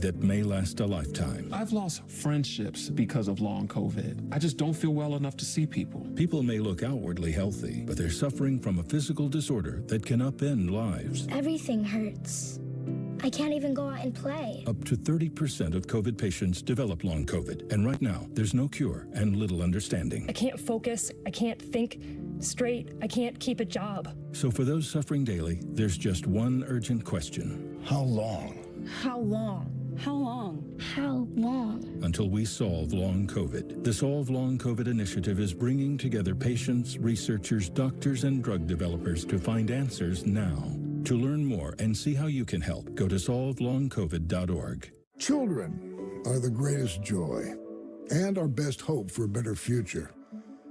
that may last a lifetime. I've lost friendships because of long COVID. I just don't feel well enough to see people. People may look outwardly healthy, but they're suffering from a physical disorder that can upend lives. Everything hurts. I can't even go out and play. Up to 30% of COVID patients develop long COVID, and right now, there's no cure and little understanding. I can't focus, I can't think straight, I can't keep a job. So for those suffering daily, there's just one urgent question. How long? How long? How long? How long? Until we solve long COVID. The Solve Long COVID initiative is bringing together patients, researchers, doctors, and drug developers to find answers now. To learn more and see how you can help, go to solvelongcovid.org. Children are the greatest joy and our best hope for a better future.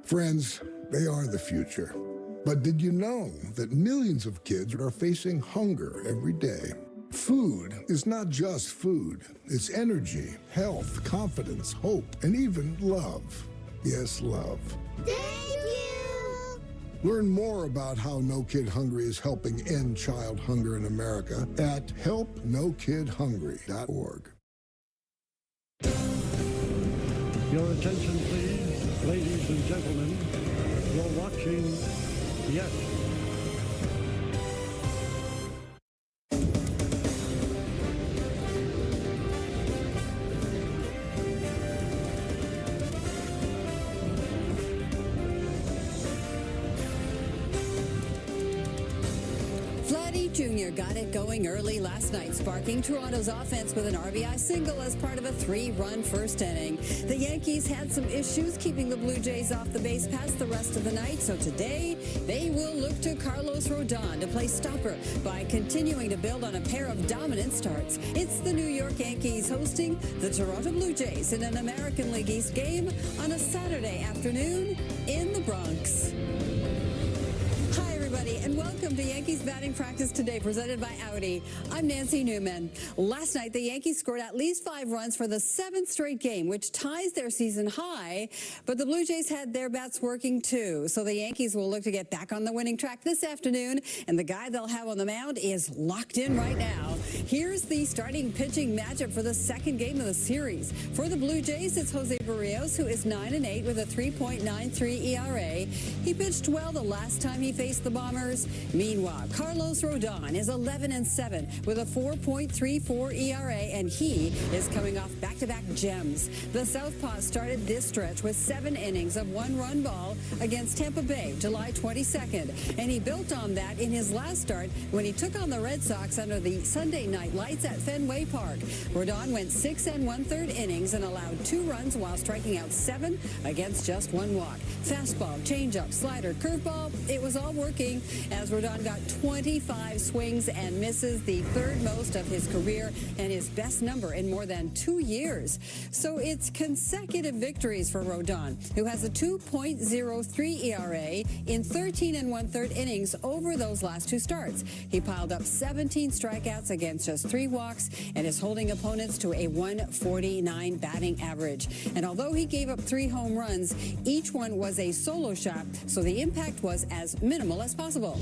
Friends, they are the future. But did you know that millions of kids are facing hunger every day? Food is not just food. It's energy, health, confidence, hope, and even love. Yes, love. Thank you! Learn more about how No Kid Hungry is helping end child hunger in America at helpnokidhungry.org. Your attention, please, ladies and gentlemen. You're watching Yes. Jr. got it going early last night, sparking Toronto's offense with an RBI single as part of a 3-run first inning. The Yankees had some issues keeping the Blue Jays off the base past the rest of the night, so today they will look to Carlos Rodon to play stopper by continuing to build on a pair of dominant starts. It's the New York Yankees hosting the Toronto Blue Jays in an American League East game on a Saturday afternoon in the Bronx. And welcome to Yankees batting practice today, presented by Audi. I'm Nancy Newman. Last night, the Yankees scored at least 5 runs for the 7th straight game, which ties their season high. But the Blue Jays had their bats working too. So the Yankees will look to get back on the winning track this afternoon. And the guy they'll have on the mound is locked in right now. Here's the starting pitching matchup for the second game of the series. For the Blue Jays, it's Jose Barrios, who is 9-8 with a 3.93 ERA. He pitched well the last time he faced the Bombers. Meanwhile, Carlos Rodon is 11-7 with a 4.34 ERA, and he is coming off back-to-back gems. The Southpaw started this stretch with 7 innings of 1-run ball against Tampa Bay, July 22nd, and he built on that in his last start when he took on the Red Sox under the Sunday night lights at Fenway Park. Rodon went 6 1/3 innings and allowed 2 runs while striking out 7 against just 1 walk. Fastball, changeup, slider, curveball, it was all working as Rodon got 25 swings and misses, the 3rd most of his career and his best number in more than 2 years. So it's consecutive victories for Rodon, who has a 2.03 ERA in 13 1/3 innings over those last 2 starts. He piled up 17 strikeouts against just 3 walks and is holding opponents to a 149 batting average. And although he gave up 3 home runs, each one was a solo shot, so the impact was as minimal as possible.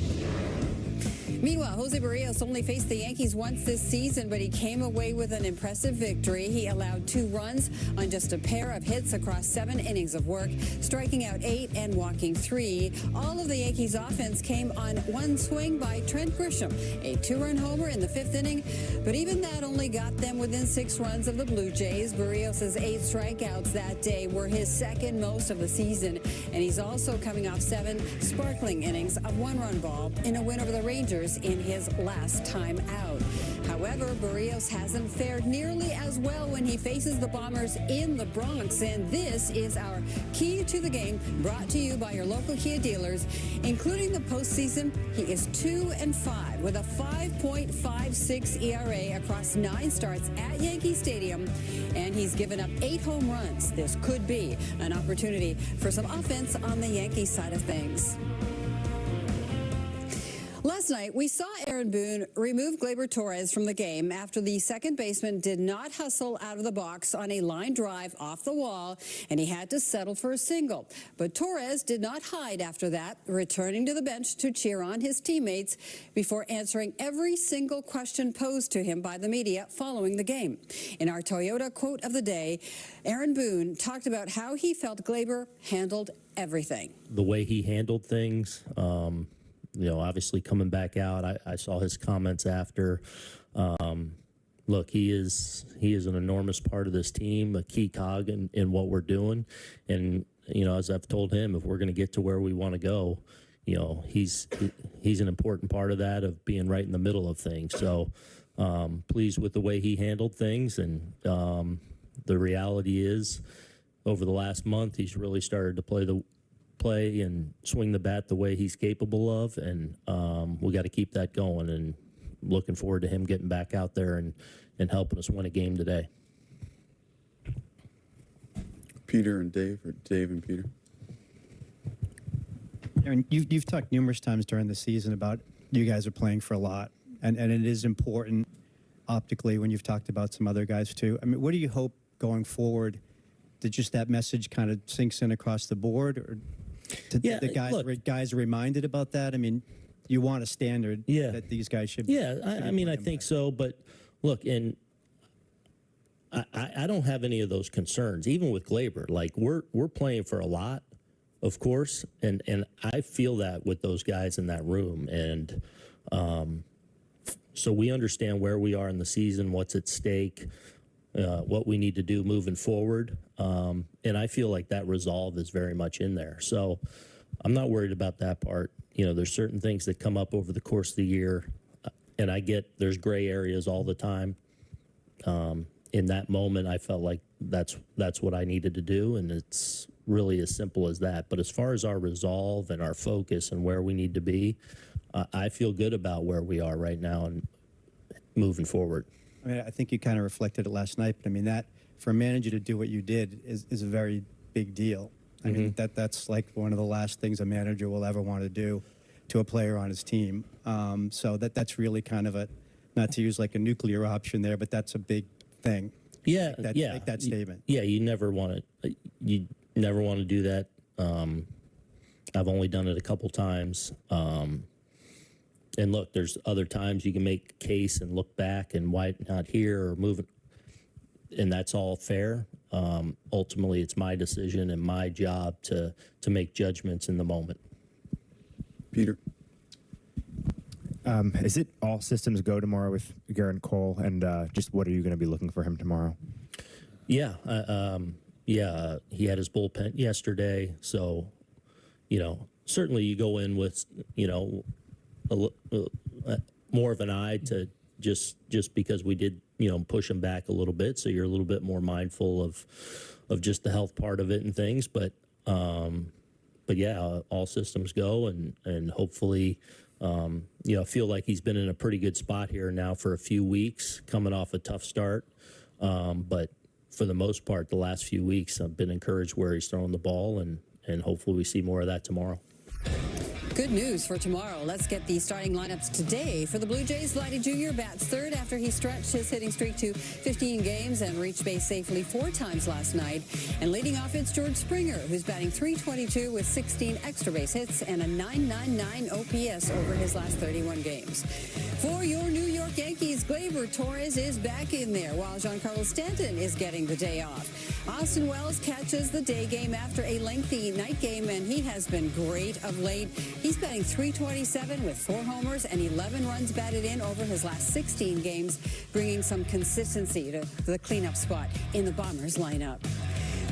Meanwhile, Jose Barrios only faced the Yankees once this season, but he came away with an impressive victory. He allowed 2 runs on just a pair of hits across 7 innings of work, striking out 8 and walking 3. All of the Yankees' offense came on 1 swing by Trent Grisham, a 2-run homer in the 5th inning, but even that only got them within 6 runs of the Blue Jays. Barrios' 8 strikeouts that day were his 2nd most of the season, and he's also coming off 7 sparkling innings of 1-run ball in a win over the Rangers in his last time out. However, Barrios hasn't fared nearly as well when he faces the Bombers in the Bronx, and this is our Key to the Game, brought to you by your local Kia dealers. Including the postseason, he is 2-5 with a 5.56 ERA across 9 starts at Yankee Stadium, and he's given up 8 home runs. This could be an opportunity for some offense on the Yankees side of things. Last night, we saw Aaron Boone remove Gleyber Torres from the game after the second baseman did not hustle out of the box on a line drive off the wall, and he had to settle for a single. But Torres did not hide after that, returning to the bench to cheer on his teammates before answering every single question posed to him by the media following the game. In our Toyota quote of the day, Aaron Boone talked about how he felt Gleyber handled everything. The way he handled things, obviously coming back out, I saw his comments after. Look, he is an enormous part of this team, a key cog in what we're doing. And, as I've told him, if we're going to get to where we want to go, he's an important part of that, of being right in the middle of things. So pleased with the way he handled things. And the reality is, over the last month, he's really started to play and swing the bat the way he's capable of, and we got to keep that going, and looking forward to him getting back out there and helping us win a game today. Peter and Dave, or Dave and Peter. Aaron, you've talked numerous times during the season about you guys are playing for a lot, and it is important optically when you've talked about some other guys too. I mean, what do you hope going forward that just that message kind of sinks in across the board, or the guys are reminded about that? I mean, you want a standard that these guys should be. Yeah, I think so. But look, and I don't have any of those concerns, even with Gleyber. Like, we're playing for a lot, of course, and I feel that with those guys in that room. And so we understand where we are in the season, what's at stake, what we need to do moving forward. And I feel like that resolve is very much in there. So I'm not worried about that part. There's certain things that come up over the course of the year, and I get there's gray areas all the time. In that moment, I felt like that's what I needed to do, and it's really as simple as that. But as far as our resolve and our focus and where we need to be, I feel good about where we are right now and moving forward. I mean, I think you kind of reflected it last night, but I mean, that for a manager to do what you did is a very big deal. I mean, that's like one of the last things a manager will ever want to do to a player on his team. So that's really kind of a, not to use like a nuclear option there, but that's a big thing. Yeah, Make that statement. Yeah, you never want to do that. I've only done it a couple times. And look, there's other times you can make a case and look back and why not here or move it, and that's all fair. Ultimately, it's my decision and my job to make judgments in the moment. Peter? Is it all systems go tomorrow with Garrett Cole, and just what are you going to be looking for him tomorrow? Yeah, he had his bullpen yesterday, so, certainly you go in with, more of an eye to just because we did, push him back a little bit, so you're a little bit more mindful of just the health part of it and things, but yeah, all systems go, and hopefully, feel like he's been in a pretty good spot here now for a few weeks, coming off a tough start, but for the most part, the last few weeks, I've been encouraged where he's throwing the ball, and hopefully we see more of that tomorrow. Good news for tomorrow. Let's get the starting lineups today. For the Blue Jays, Vladdy Jr. bats third after he stretched his hitting streak to 15 games and reached base safely 4 times last night. And leading off, it's George Springer, who's batting .322 with 16 extra base hits and a .999 OPS over his last 31 games. For your New York Yankees, Gleyber Torres is back in there, while Giancarlo Stanton is getting the day off. Austin Wells catches the day game after a lengthy night game, and he has been great of late. He's batting .327 with 4 homers and 11 runs batted in over his last 16 games, bringing some consistency to the cleanup spot in the Bombers lineup.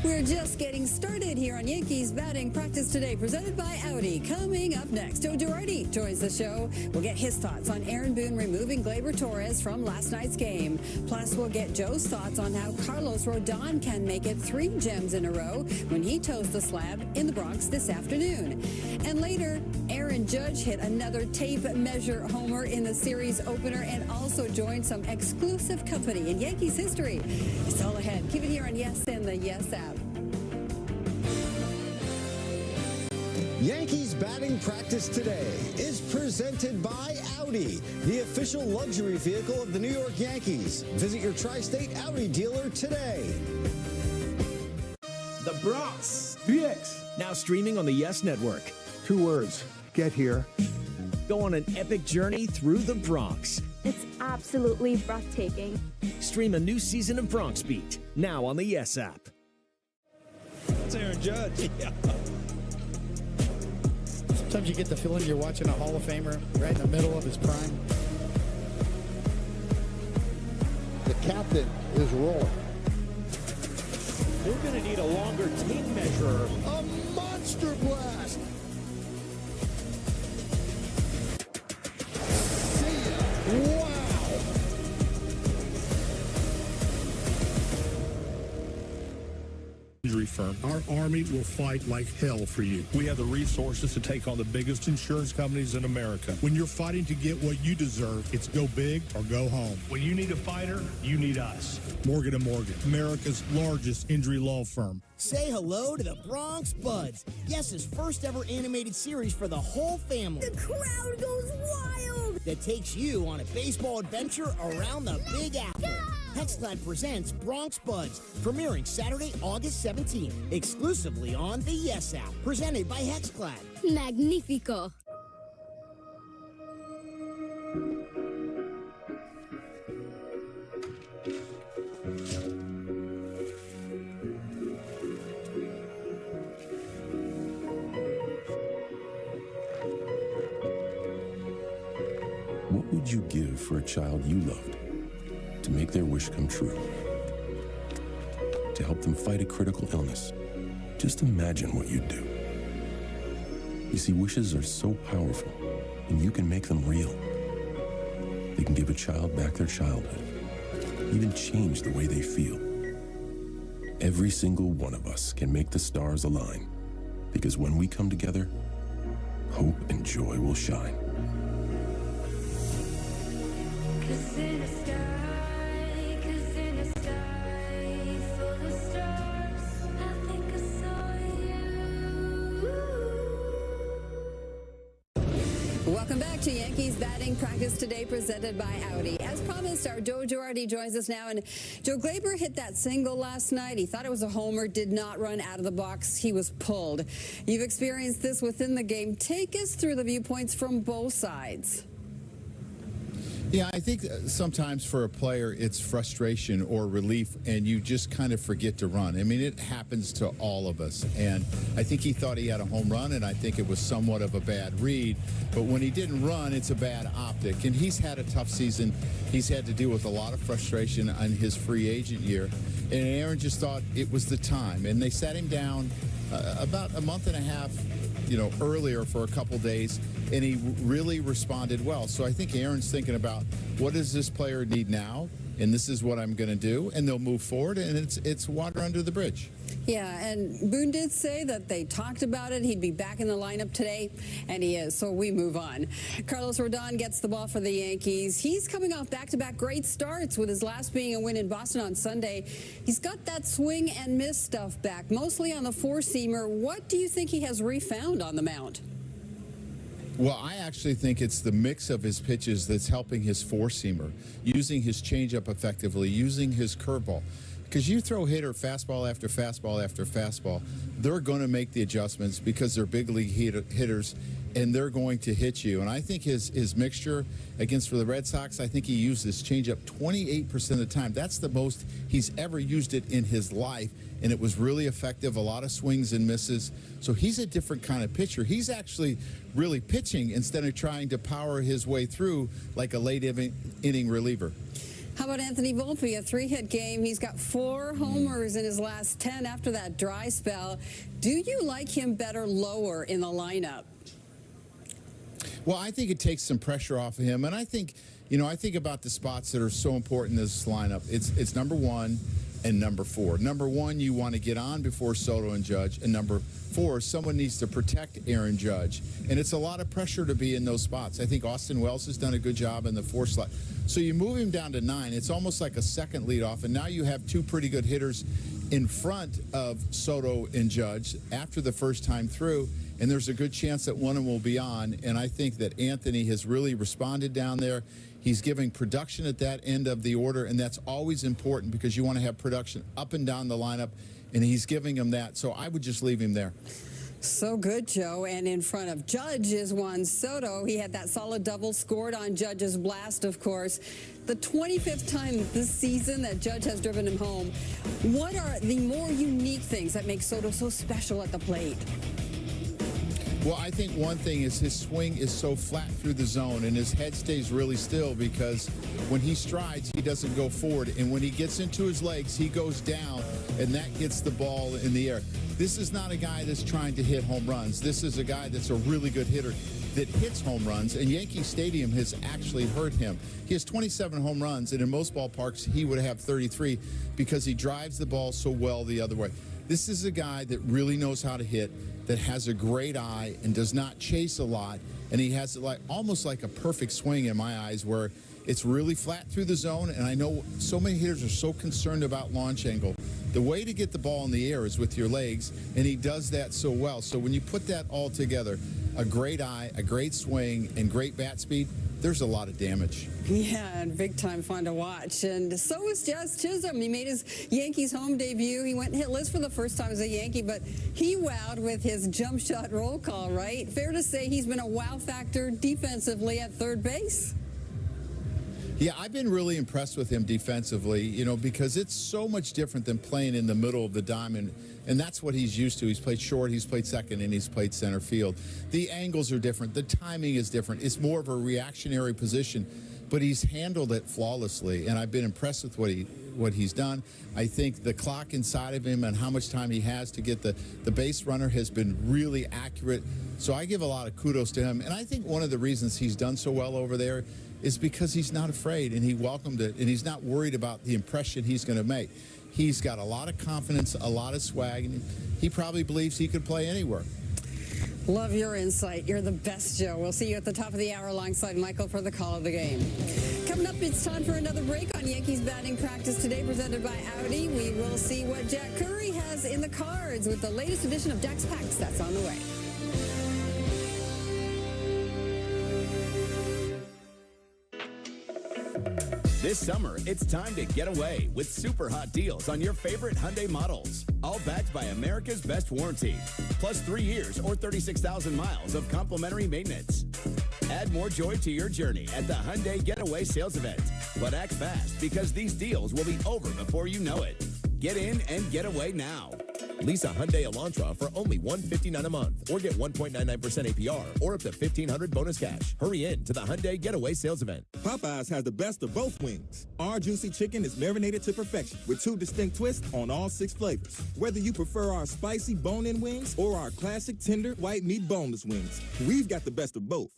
We're just getting started here on Yankees Batting Practice Today, presented by Audi. Coming up next, Joe Girardi joins the show. We'll get his thoughts on Aaron Boone removing Gleyber Torres from last night's game. Plus, we'll get Joe's thoughts on how Carlos Rodon can make it 3 gems in a row when he toes the slab in the Bronx this afternoon. And later, Aaron Judge hit another tape measure homer in the series opener and also joined some exclusive company in Yankees history. It's all ahead. Keep it here on Yes and the Yes app. Yankees batting practice today is presented by Audi, the official luxury vehicle of the New York Yankees. Visit your tri-state Audi dealer today. The Bronx. VX. Now streaming on the Yes Network. 2 words. Get here. Go on an epic journey through the Bronx. It's absolutely breathtaking. Stream a new season of Bronx Beat, now on the Yes app. It's Aaron Judge. Yeah. Sometimes you get the feeling you're watching a Hall of Famer right in the middle of his prime. The captain is rolling. They're going to need a longer tape measure. A monster blast. See ya. Wow. Firm. Our Army will fight like hell for you. We have the resources to take on the biggest insurance companies in America. When you're fighting to get what you deserve, it's go big or go home. When you need a fighter, you need us. Morgan & Morgan, America's largest injury law firm. Say hello to the Bronx Buds. Yes's first ever animated series for the whole family. The crowd goes wild. That takes you on a baseball adventure around the Big Apple. Yeah! Hexclad presents Bronx Buds, premiering Saturday, August 17th, exclusively on the Yes app, presented by Hexclad. Magnifico. What would you give for a child you loved to make their wish come true? To help them fight a critical illness? Just imagine what you'd do. You see, wishes are so powerful, and you can make them real. They can give a child back their childhood, even change the way they feel. Every single one of us can make the stars align, because when we come together, hope and joy will shine. Welcome back to Yankees batting practice today, presented by Audi. As promised, our Joe Girardi joins us now. And Joe, Glaber hit that single last night. He thought it was a homer, did not run out of the box. He was pulled. You've experienced this within the game. Take us through the viewpoints from both sides. Yeah, I think sometimes for a player it's frustration or relief, and you just kind of forget to run. I mean, it happens to all of us, and I think he thought he had a home run, and I think it was somewhat of a bad read. But when he didn't run, it's a bad optic, and he's had a tough season. He's had to deal with a lot of frustration on his free agent year, and Aaron just thought it was the time, and they sat him down about a month and a half, earlier for a couple days, and he really responded well. So I think Aaron's thinking about, what does this player need now? And this is what I'm going to do, and they'll move forward, and it's water under the bridge. Yeah, and Boone did say that they talked about it. He'd be back in the lineup today, and he is, so we move on. Carlos Rodon gets the ball for the Yankees. He's coming off back-to-back great starts, with his last being a win in Boston on Sunday. He's got that swing and miss stuff back, mostly on the four-seamer. What do you think he has refound on the mound? Well, I actually think it's the mix of his pitches that's helping his four-seamer, using his changeup effectively, using his curveball. Because you throw fastball after fastball after fastball, they're going to make the adjustments because they're big league hitters, and they're going to hit you. And I think his mixture for the Red Sox, I think he used his changeup 28% of the time. That's the most he's ever used it in his life, and it was really effective, a lot of swings and misses. So he's a different kind of pitcher. He's actually really pitching instead of trying to power his way through like a late inning reliever. How about Anthony Volpe, a 3-hit game? He's got 4 homers in his last 10 after that dry spell. Do you like him better lower in the lineup? Well, I think it takes some pressure off of him, and I think, I think about the spots that are so important in this lineup. It's number 1 and number 4. Number 1, you want to get on before Soto and Judge, and number 4, someone needs to protect Aaron Judge. And it's a lot of pressure to be in those spots. I think Austin Wells has done a good job in the 4 slot. So you move him down to 9. It's almost like a second leadoff, and now you have 2 pretty good hitters in front of Soto and Judge after the first time through, and there's a good chance that one of them will be on. And I think that Anthony has really responded down there. He's giving production at that end of the order, and that's always important because you want to have production up and down the lineup, and he's giving him that. So I would just leave him there. So good, Joe. And in front of Judge is Juan Soto. He had that solid double, scored on Judge's blast, of course. The 25th time this season that Judge has driven him home. What are the more unique things that make Soto so special at the plate? Well, I think one thing is his swing is so flat through the zone, and his head stays really still because when he strides, he doesn't go forward. And when he gets into his legs, he goes down, and that gets the ball in the air. This is not a guy that's trying to hit home runs. This is a guy that's a really good hitter that hits home runs, and Yankee Stadium has actually hurt him. He has 27 home runs, and in most ballparks, he would have 33 because he drives the ball so well the other way. This is a guy that really knows how to hit, that has a great eye and does not chase a lot, and he has almost like a perfect swing in my eyes where it's really flat through the zone. And I know so many hitters are so concerned about launch angle. The way to get the ball in the air is with your legs, and he does that so well. So when you put that all together, a great eye, a great swing, and great bat speed, there's a lot of damage. Yeah, and big time fun to watch. And so was Jazz Chisholm. He made his Yankees home debut. He went hitless for the first time as a Yankee, but he wowed with his jump shot roll call, right? Fair to say he's been a wow factor defensively at third base. Yeah, I've been really impressed with him defensively, you know, because it's so much different than playing in the middle of the diamond, and that's what he's used to. He's played short, he's played second, and he's played center field. The angles are different. The timing is different. It's more of a reactionary position, but he's handled it flawlessly, and I've been impressed with what he's done. I think the clock inside of him and how much time he has to get the base runner has been really accurate. So I give a lot of kudos to him, and I think one of the reasons he's done so well over there is because he's not afraid, and he welcomed it, and he's not worried about the impression he's going to make. He's got a lot of confidence, a lot of swag, and he probably believes he could play anywhere. Love your insight. You're the best, Joe. We'll see you at the top of the hour alongside Michael for the call of the game. Coming up, it's time for another break on Yankees batting practice today, presented by Audi. We will see what Jack Curry has in the cards with the latest edition of Dax Packs. That's on the way. This summer, it's time to get away with super hot deals on your favorite Hyundai models. All backed by America's best warranty. Plus 3 years or 36,000 miles of complimentary maintenance. Add more joy to your journey at the Hyundai Getaway Sales Event. But act fast because these deals will be over before you know it. Get in and get away now. Lease a Hyundai Elantra for only $159 a month or get 1.99% APR or up to $1,500 bonus cash. Hurry in to the Hyundai Getaway Sales Event. Popeyes has the best of both wings. Our juicy chicken is marinated to perfection with 2 distinct twists on all 6 flavors. Whether you prefer our spicy bone-in wings or our classic tender white meat boneless wings, we've got the best of both.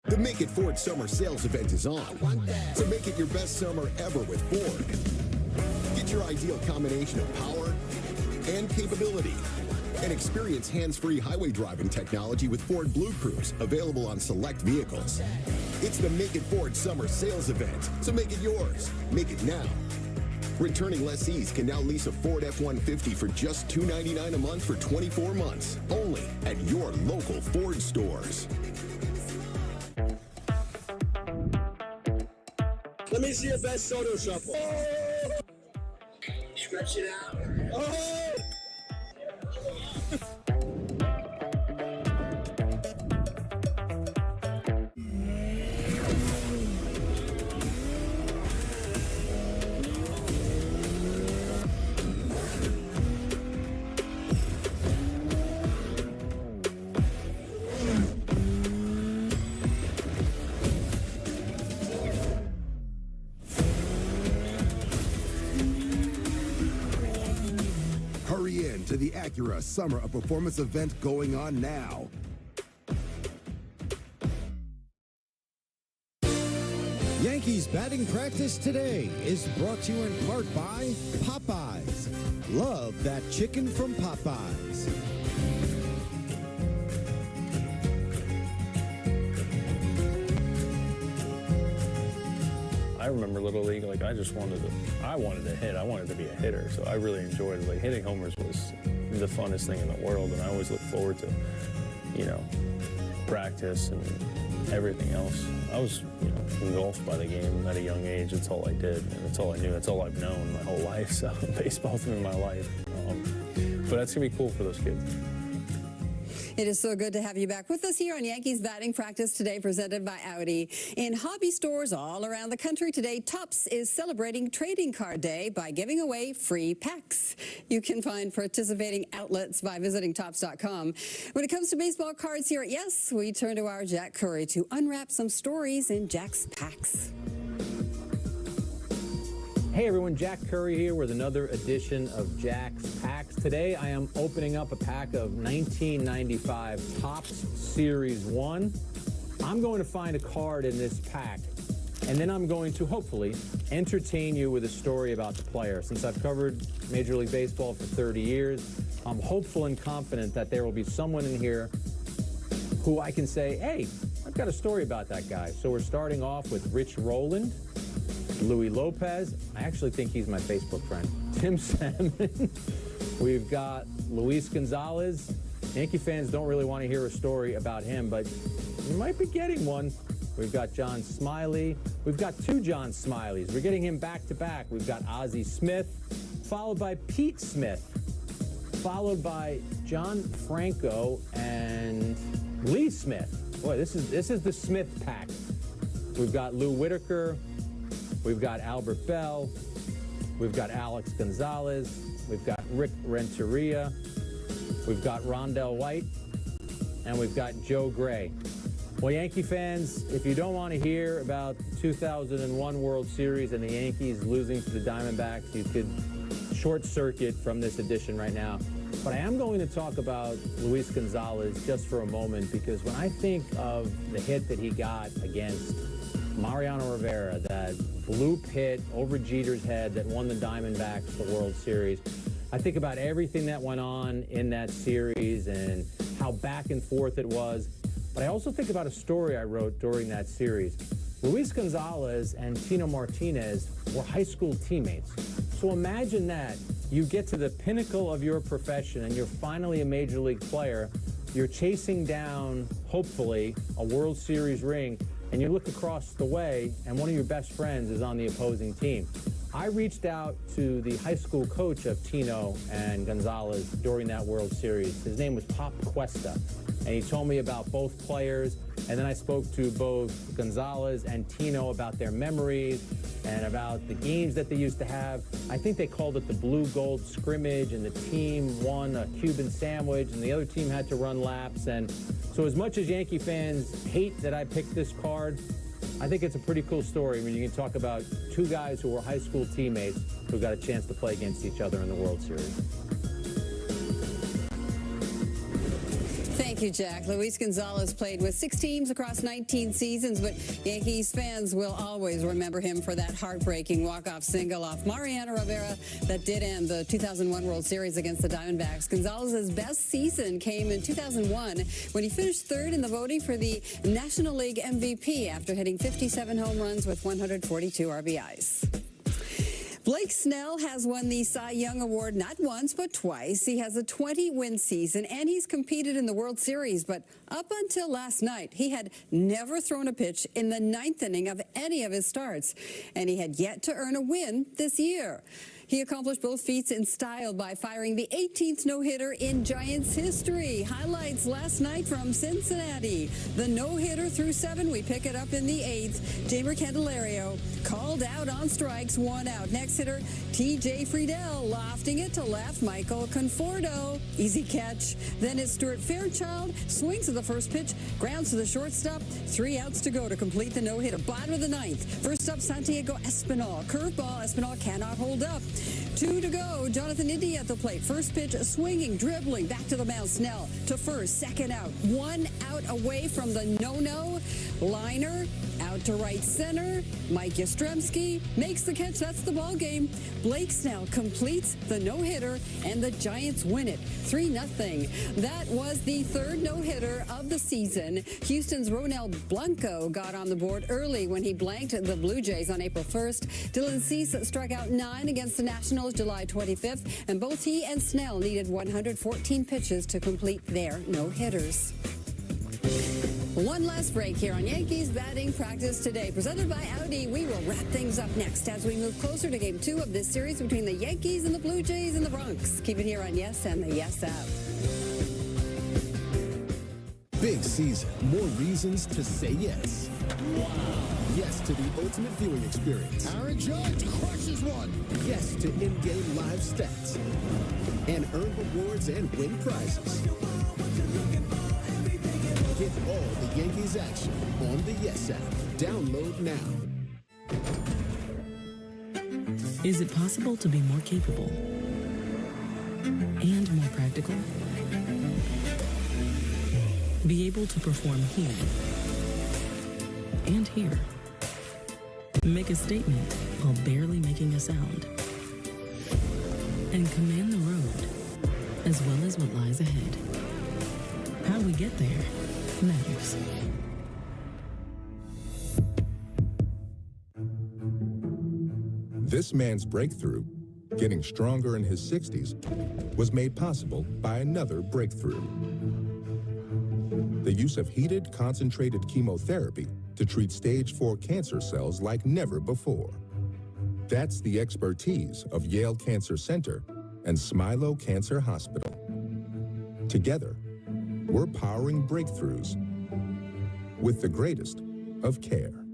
The Make It Ford Summer Sales Event is on. So make it your best summer ever with Ford. Get your ideal combination of power and capability. And experience hands-free highway driving technology with Ford Blue Cruise, available on select vehicles. It's the Make It Ford Summer Sales Event, so make it yours. Make it now. Returning lessees can now lease a Ford F-150 for just $299 a month for 24 months, only at your local Ford stores. Let me see your best Soto shuffle. Oh! Stretch it out. Oh! To the Acura Summer of Performance event going on now. Yankees Yankees batting practice today is brought to you in part by Popeyes. Love that chicken from Popeyes. I remember Little League, like I wanted to hit. I wanted to be a hitter, so I really enjoyed it. Like hitting homers was the funnest thing in the world, and I always look forward to, practice and everything else. I was, engulfed by the game at a young age. It's all I did, and it's all I knew. It's all I've known my whole life. So baseball's been my life. But that's gonna be cool for those kids. It is so good to have you back with us here on Yankees Batting Practice today, presented by Audi. In hobby stores all around the country today, Topps is celebrating Trading Card Day by giving away free packs. You can find participating outlets by visiting Topps.com. When it comes to baseball cards here at Yes, we turn to our Jack Curry to unwrap some stories in Jack's packs. Hey everyone, Jack Curry here with another edition of Jack's Packs. Today I am opening up a pack of 1995 Topps Series 1. I'm going to find a card in this pack, and then I'm going to hopefully entertain you with a story about the player. Since I've covered Major League Baseball for 30 years, I'm hopeful and confident that there will be someone in here who I can say, hey, I've got a story about that guy. So we're starting off with Rich Rowland, Louis Lopez. I actually think he's my Facebook friend. Tim Salmon. We've got Luis Gonzalez. Yankee fans don't really want to hear a story about him, but you might be getting one. We've got John Smiley. We've got two John Smileys. We're getting him back to back. We've got Ozzie Smith, followed by Pete Smith, followed by John Franco and Lee Smith. Boy, this is the Smith pack. We've got Lou Whitaker. We've got Albert Bell. We've got Alex Gonzalez. We've got Rick Renteria. We've got Rondell White. And we've got Joe Gray. Well, Yankee fans, if you don't want to hear about the 2001 World Series and the Yankees losing to the Diamondbacks, you could short circuit from this edition right now. But I am going to talk about Luis Gonzalez just for a moment, because when I think of the hit that he got against Mariano Rivera, that bloop hit over Jeter's head that won the Diamondbacks the World Series, I think about everything that went on in that series and how back and forth it was. But I also think about a story I wrote during that series. Luis Gonzalez and Tino Martinez were high school teammates. So imagine that. You get to the pinnacle of your profession and you're finally a major league player. You're chasing down, hopefully, a World Series ring, and you look across the way and one of your best friends is on the opposing team. I reached out to the high school coach of Tino and Gonzalez during that World Series. His name was Pop Cuesta, and he told me about both players. And then I spoke to both Gonzalez and Tino about their memories and about the games that they used to have. I think they called it the blue-gold scrimmage, and the team won a Cuban sandwich, and the other team had to run laps. And so as much as Yankee fans hate that I picked this card, I think it's a pretty cool story when you can talk about two guys who were high school teammates who got a chance to play against each other in the World Series. Thank you, Jack. Luis Gonzalez played with 6 teams across 19 seasons, but Yankees fans will always remember him for that heartbreaking walk-off single off Mariano Rivera that did end the 2001 World Series against the Diamondbacks. Gonzalez's best season came in 2001 when he finished 3rd in the voting for the National League MVP after hitting 57 home runs with 142 RBIs. Blake Snell has won the Cy Young Award not once, but twice. He has a 20-win season, and he's competed in the World Series. But up until last night, he had never thrown a pitch in the 9th inning of any of his starts, and he had yet to earn a win this year. He accomplished both feats in style by firing the 18th no-hitter in Giants history. Highlights last night from Cincinnati. The no-hitter through 7. We pick it up in the 8th. Jamer Candelario called out on strikes, 1 out. Next hitter, T.J. Friedel lofting it to left. Michael Conforto, easy catch. Then it's Stuart Fairchild, swings to the first pitch, grounds to the shortstop. 3 outs to go to complete the no-hitter. Bottom of the 9th. First up, Santiago Espinal. Curveball, Espinal cannot hold up. 2 to go. Jonathan Indy at the plate. First pitch, swinging, dribbling, back to the mound. Snell to first, second out. 1 out away from the no-no. Liner out to right center. Mike Yastrzemski makes the catch. That's the ball game. Blake Snell completes the no-hitter, and the Giants win it 3-0. That was the third no-hitter of the season. Houston's Ronel Blanco got on the board early when he blanked the Blue Jays on April 1st. Dylan Cease struck out 9 against the Nationals July 25th, and both he and Snell needed 114 pitches to complete their no-hitters. One last break here on Yankees batting practice today. Presented by Audi, we will wrap things up next as we move closer to Game 2 of this series between the Yankees and the Blue Jays in the Bronx. Keep it here on Yes and the Yes app. Big season. More reasons to say yes. Wow. Yes to the ultimate viewing experience. Aaron Judge crushes one. Yes to in-game live stats. And earn rewards and win prizes. Get all the Yankees action on the Yes app. Download now. Is it possible to be more capable and more practical? Be able to perform here and here. Make a statement while barely making a sound. And command the road, as well as what lies ahead. How we get there matters. This man's breakthrough, getting stronger in his 60s, was made possible by another breakthrough. The use of heated, concentrated chemotherapy to treat stage 4 cancer cells like never before. That's the expertise of Yale Cancer Center and Smilow Cancer Hospital. Together, we're powering breakthroughs with the greatest of care.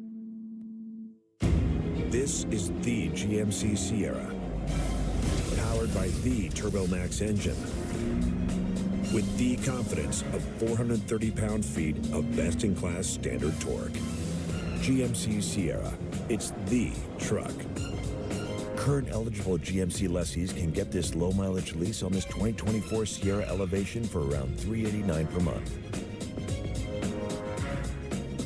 This is the GMC Sierra, powered by the TurboMax engine, with the confidence of 430 pound-feet of best-in-class standard torque. GMC Sierra, it's the truck. Current eligible GMC lessees can get this low-mileage lease on this 2024 Sierra Elevation for around $389 per month.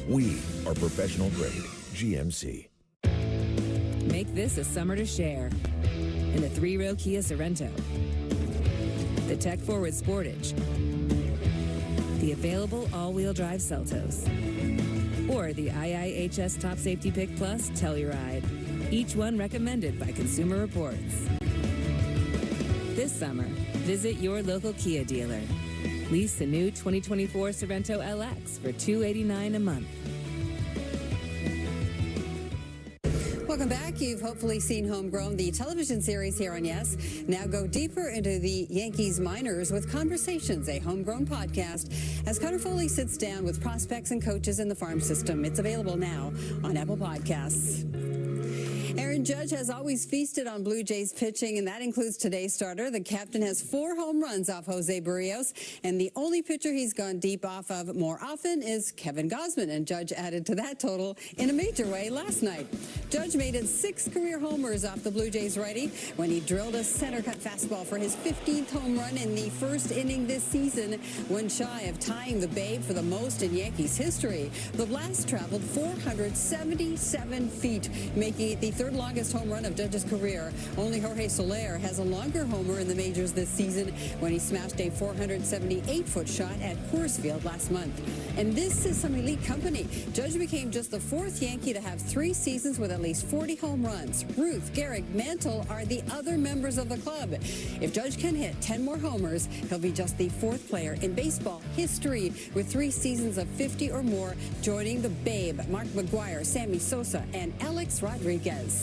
We are professional-grade GMC. Make this a summer to share in the 3-row Kia Sorento, the tech-forward Sportage, the available all-wheel drive Seltos, or the IIHS Top Safety Pick Plus Telluride. Each one recommended by Consumer Reports. This summer, visit your local Kia dealer. Lease the new 2024 Sorento LX for $289 a month. Welcome back. You've hopefully seen Homegrown, the television series here on Yes. Now go deeper into the Yankees minors with Conversations, a Homegrown podcast, as Connor Foley sits down with prospects and coaches in the farm system. It's available now on Apple Podcasts. Aaron Judge has always feasted on Blue Jays pitching, and that includes today's starter. The captain has 4 home runs off Jose Barrios, and the only pitcher he's gone deep off of more often is Kevin Gausman, and Judge added to that total in a major way last night. Judge made it 6 career homers off the Blue Jays righty when he drilled a center-cut fastball for his 15th home run in the first inning this season, one shy of tying the Babe for the most in Yankees history. The blast traveled 477 feet, making it the third longest home run of Judge's career. Only Jorge Soler has a longer homer in the majors this season when he smashed a 478-foot shot at Coors Field last month. And this is some elite company. Judge became just the 4th Yankee to have 3 seasons with at least 40 home runs. Ruth, Gehrig, Mantle are the other members of the club. If Judge can hit 10 more homers, he'll be just the 4th player in baseball history with 3 seasons of 50 or more, joining the Babe, Mark McGwire, Sammy Sosa, and Alex Rodriguez.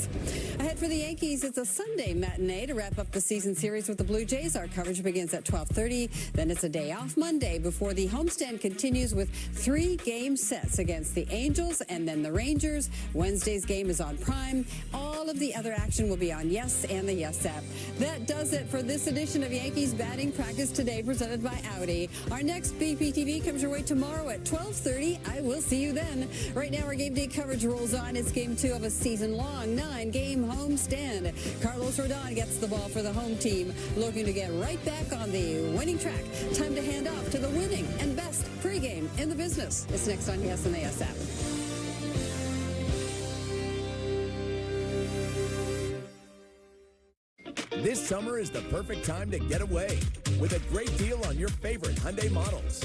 Ahead for the Yankees, it's a Sunday matinee to wrap up the season series with the Blue Jays. Our coverage begins at 12:30. Then it's a day off Monday before the homestand continues with 3 game sets against the Angels and then the Rangers. Wednesday's game is Amazon Prime. All of the other action will be on Yes and the Yes app. That does it for this edition of Yankees Batting Practice Today, presented by Audi. Our next BPTV comes your way tomorrow at 12:30. I will see you then. Right now, our game day coverage rolls on. It's game 2 of a season-long 9-game homestand. Carlos Rodon gets the ball for the home team, looking to get right back on the winning track. Time to hand off to the winning and best pregame in the business. It's next on Yes and the Yes app. This summer is the perfect time to get away with a great deal on your favorite Hyundai models.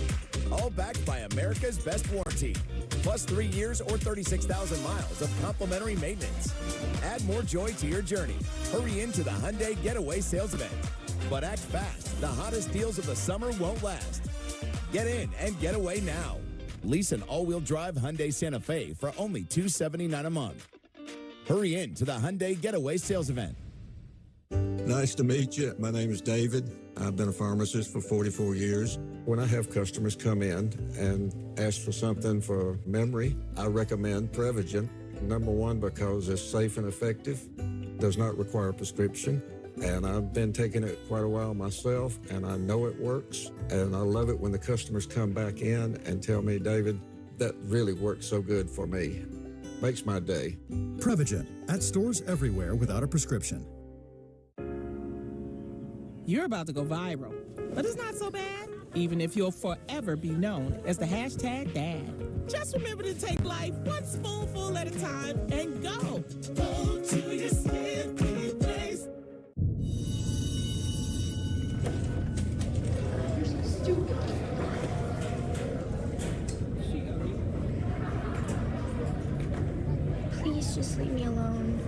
All backed by America's best warranty. Plus 3 years or 36,000 miles of complimentary maintenance. Add more joy to your journey. Hurry into the Hyundai Getaway Sales Event. But act fast. The hottest deals of the summer won't last. Get in and get away now. Lease an all-wheel drive Hyundai Santa Fe for only $279 a month. Hurry in to the Hyundai Getaway Sales Event. Nice to meet you. My name is David. I've been a pharmacist for 44 years. When I have customers come in and ask for something for memory, I recommend Prevagen. Number one, because it's safe and effective, does not require a prescription. And I've been taking it quite a while myself, and I know it works. And I love it when the customers come back in and tell me, David, that really works so good for me. Makes my day. Prevagen, at stores everywhere without a prescription. You're about to go viral, but it's not so bad, even if you'll forever be known as the #dad. Just remember to take life one spoonful at a time and go. Go to your simply place. You're so stupid. Please just leave me alone.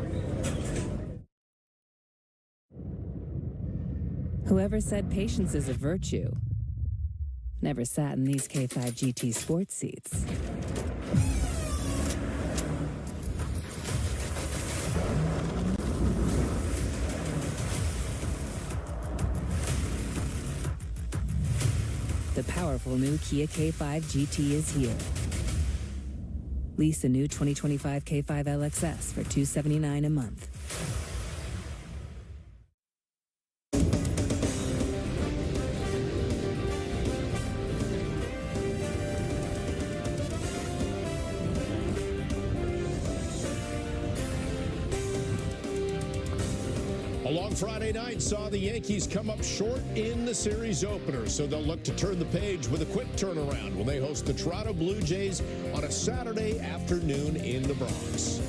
Whoever said patience is a virtue never sat in these K5 GT sports seats. The powerful new Kia K5 GT is here. Lease a new 2025 K5 LXS for $279 a month. A long Friday night saw the Yankees come up short in the series opener, so they'll look to turn the page with a quick turnaround when they host the Toronto Blue Jays on a Saturday afternoon in the Bronx.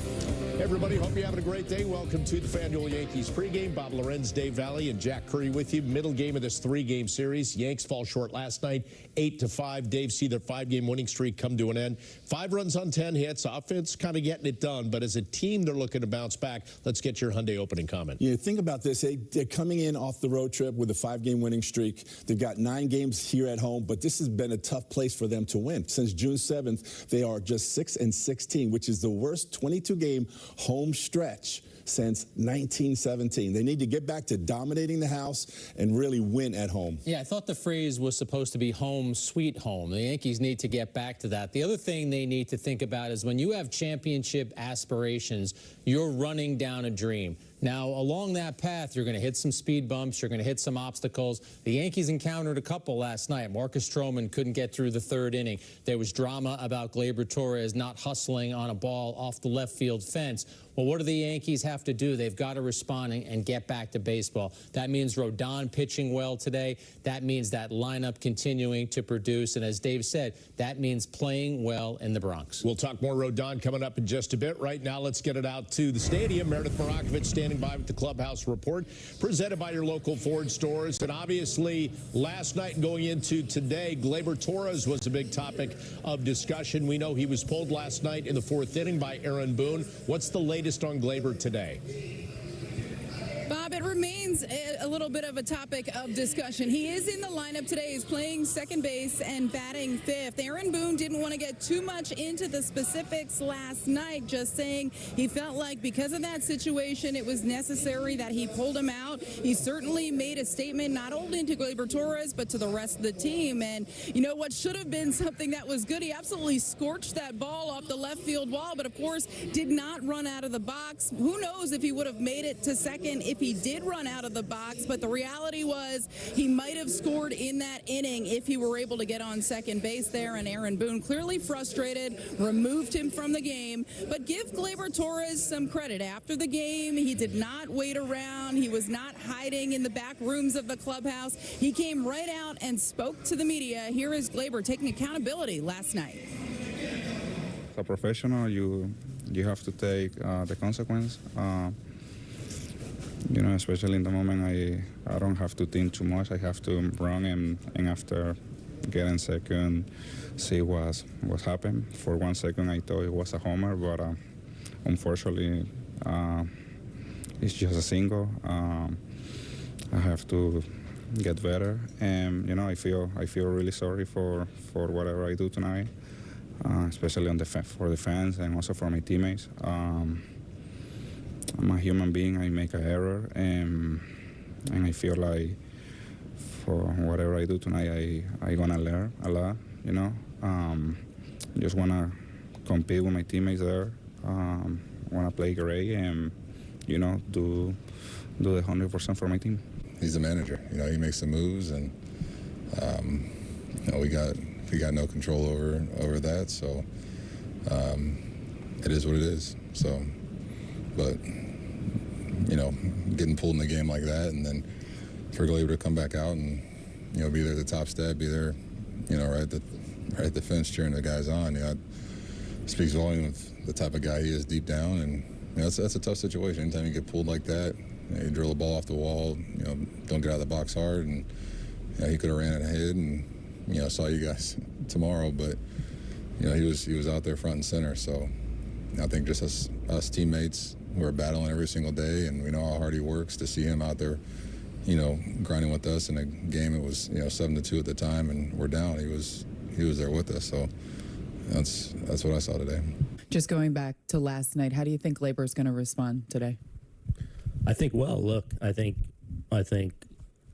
Hey everybody, hope you're having a great day. Welcome to the FanDuel Yankees pregame. Bob Lorenz, Dave Valley, and Jack Curry with you. Middle game of this 3-game series. Yanks fall short last night, 8-5. Dave see their 5-game winning streak come to an end. 5 runs on 10 hits. Offense kind of getting it done, but as a team, they're looking to bounce back. Let's get your Hyundai opening comment. Yeah, think about this. They're coming in off the road trip with a 5-game winning streak. They've got 9 games here at home, but this has been a tough place for them to win. Since June 7th, they are just 6-16, which is the worst 22-game home stretch since 1917. They need to get back to dominating the house and really win at home. Yeah, I thought the phrase was supposed to be home sweet home. The Yankees need to get back to that. The other thing they need to think about is when you have championship aspirations, you're running down a dream. Now, along that path, you're going to hit some speed bumps. You're going to hit some obstacles. The Yankees encountered a couple last night. Marcus Stroman couldn't get through the 3rd inning. There was drama about Gleyber Torres not hustling on a ball off the left field fence. Well, what do the Yankees have to do? They've got to respond and get back to baseball. That means Rodon pitching well today. That means that lineup continuing to produce. And as Dave said, that means playing well in the Bronx. We'll talk more Rodon coming up in just a bit. Right now, let's get it out to the stadium. Meredith Morakovich standing by with the Clubhouse Report, presented by your local Ford stores. And obviously, last night and going into today, Gleyber Torres was a big topic of discussion. We know he was pulled last night in the 4th inning by Aaron Boone. What's the latest on Gleyber today? Bob, it remains a little bit of a topic of discussion. He is in the lineup today. He's playing second base and batting fifth. Aaron Boone didn't want to get too much into the specifics last night, just saying he felt like because of that situation, it was necessary that he pulled him out. He certainly made a statement not only to Gleyber Torres, but to the rest of the team. And, you know, what should have been something that was good, he absolutely scorched that ball off the left field wall, but of course did not run out of the box. Who knows if he would have made it to second if he did run out of the box, but the reality was he might have scored in that inning if he were able to get on second base there, and Aaron Boone, clearly frustrated, removed him from the game. But give Gleyber Torres some credit. After the game, he did not wait around. He was not hiding in the back rooms of the clubhouse. He came right out and spoke to the media. Here is Gleyber taking accountability last night. As a professional, you have to take the consequence. You know, especially in the moment, I don't have to think too much. I have to run and after getting second, see what's happened. For 1 second, I thought it was a homer, but unfortunately, it's just a single. I have to get better, and you know, I feel really sorry for whatever I do tonight, especially for the fans and also for my teammates. I'm a human being. I make an error, and I feel like for whatever I do tonight, I gonna learn a lot. You know, just wanna compete with my teammates there. Wanna play great, and you know, do the 100% for my team. He's the manager. You know, he makes the moves, and you know, we got no control over that. So it is what it is. So. But, you know, getting pulled in the game like that, and then for Gleyber to come back out and, you know, be there at the top step, be there, you know, right at the fence cheering the guys on, you know, it speaks volume of the type of guy he is deep down. And, you know, that's a tough situation. Anytime you get pulled like that, you drill a ball off the wall, you know, don't get out of the box hard, and you know, he could have ran it ahead and, you know, saw you guys tomorrow, but, you know, he was out there front and center. So I think just us teammates, we're battling every single day, and we know how hard he works. To see him out there, you know, grinding with us in a game, it was, you know, 7-2 at the time, and we're down. He was there with us, so that's what I saw today. Just going back to last night, how do you think Gleyber is going to respond today? I think, well, look, I think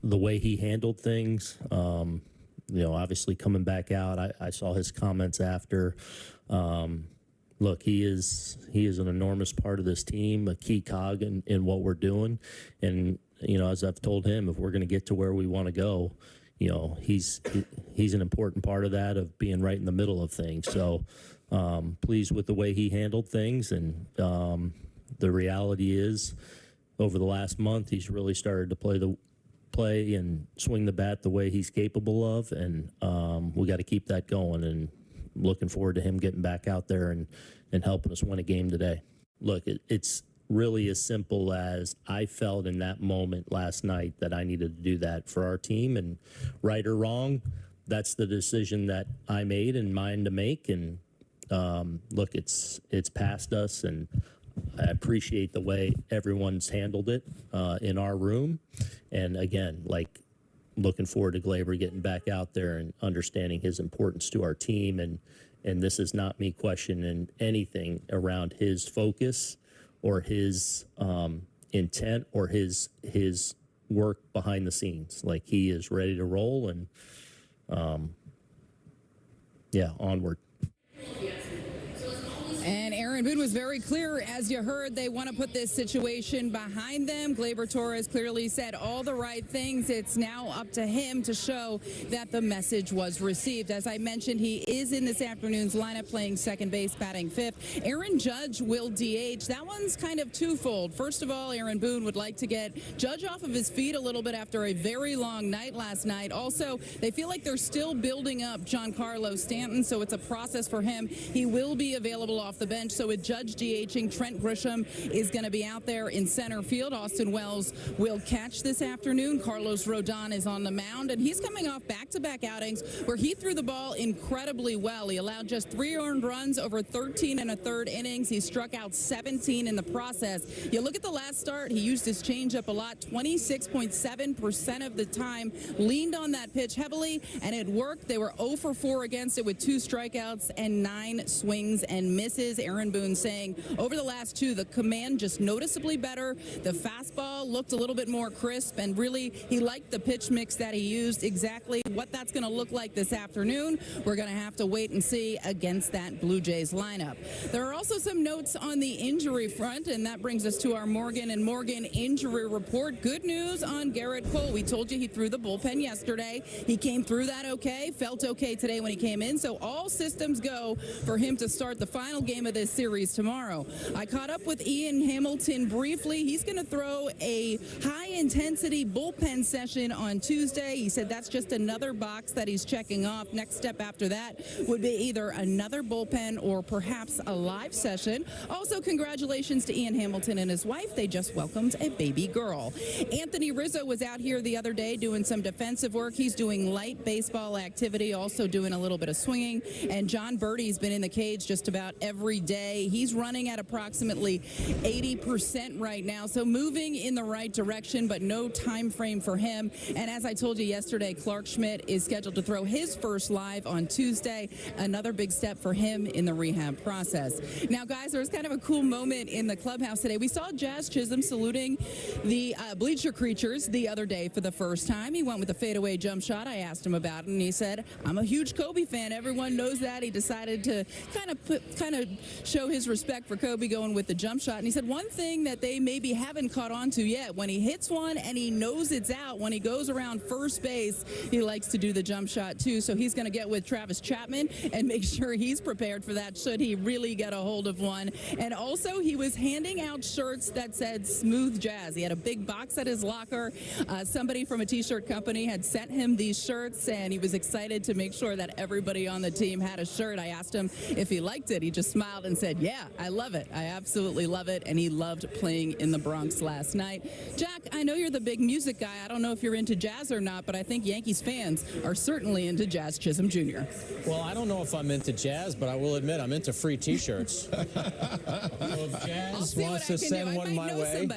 the way he handled things, you know, obviously coming back out, I saw his comments after. Look, he is an enormous part of this team, a key cog in what we're doing. And, you know, as I've told him, if we're going to get to where we want to go, you know, he's an important part of that, of being right in the middle of things. So pleased with the way he handled things. And the reality is, over the last month, he's really started to play and swing the bat the way he's capable of. And we got to keep that going. And looking forward to him getting back out there and helping us win a game today. Look, it's really as simple as I felt in that moment last night that I needed to do that for our team, and right or wrong, that's the decision that I made and mine to make. And look, it's past us, and I appreciate the way everyone's handled it in our room. And again, like, looking forward to Gleyber getting back out there and understanding his importance to our team. And this is not me questioning anything around his focus or his intent or his work behind the scenes. Like, he is ready to roll, and yeah, onward. And Aaron Boone was very clear, as you heard, they want to put this situation behind them. Gleyber Torres clearly said all the right things. It's now up to him to show that the message was received. As I mentioned, he is in this afternoon's lineup playing second base, batting fifth. Aaron Judge will DH. That one's kind of twofold. First of all, Aaron Boone would like to get Judge off of his feet a little bit after a very long night last night. Also, they feel like they're still building up Giancarlo Stanton, so it's a process for him. He will be available off the bench, so with Judge DHing. Trent Grisham is going to be out there in center field. Austin Wells will catch this afternoon. Carlos Rodon is on the mound, and he's coming off back-to-back outings where he threw the ball incredibly well. He allowed just 3 earned runs over 13 1/3 innings. He struck out 17 in the process. You look at the last start, he used his changeup a lot, 26.7% of the time, leaned on that pitch heavily, and it worked. They were 0 for 4 against it with 2 strikeouts and 9 swings and misses. Aaron Boone saying over the last 2, the command just noticeably better. The fastball looked a little bit more crisp, and really he liked the pitch mix that he used. Exactly what that's going to look like this afternoon, we're going to have to wait and see against that Blue Jays lineup. There are also some notes on the injury front, and that brings us to our Morgan & Morgan injury report. Good news on Garrett Cole. We told you he threw the bullpen yesterday. He came through that okay, felt okay today when he came in, so all systems go for him to start the final game of this series tomorrow. I caught up with Ian Hamilton briefly. He's going to throw a high-intensity bullpen session on Tuesday. He said that's just another box that he's checking off. Next step after that would be either another bullpen or perhaps a live session. Also, congratulations to Ian Hamilton and his wife. They just welcomed a baby girl. Anthony Rizzo was out here the other day doing some defensive work. He's doing light baseball activity, also doing a little bit of swinging. And John Birdie's been in the cage just about every day. He's running at approximately 80% right now, so moving in the right direction, but no time frame for him. And as I told you yesterday, Clark Schmidt is scheduled to throw his first live on Tuesday. Another big step for him in the rehab process. Now, guys, there was kind of a cool moment in the clubhouse today. We saw Jazz Chisholm saluting the bleacher creatures the other day for the first time. He went with a fadeaway jump shot. I asked him about it, and he said, I'm a huge Kobe fan. Everyone knows that. He decided to kind of show his respect for Kobe going with the jump shot. And he said one thing that they maybe haven't caught on to yet, when he hits one and he knows it's out, when he goes around first base, he likes to do the jump shot too. So he's going to get with Travis Chapman and make sure he's prepared for that should he really get a hold of one. And also, he was handing out shirts that said Smooth Jazz. He had a big box at his locker. Somebody from a t-shirt company had sent him these shirts, and he was excited to make sure that everybody on the team had a shirt. I asked him if he liked it. He just smiled and said, yeah, I love it. I absolutely love it. And he loved playing in the Bronx last night. Jack, I know you're the big music guy. I don't know if you're into jazz or not, but I think Yankees fans are certainly into Jazz Chisholm Jr. Well, I don't know if I'm into jazz, but I will admit I'm into free t-shirts. So if Jazz wants to send one my way,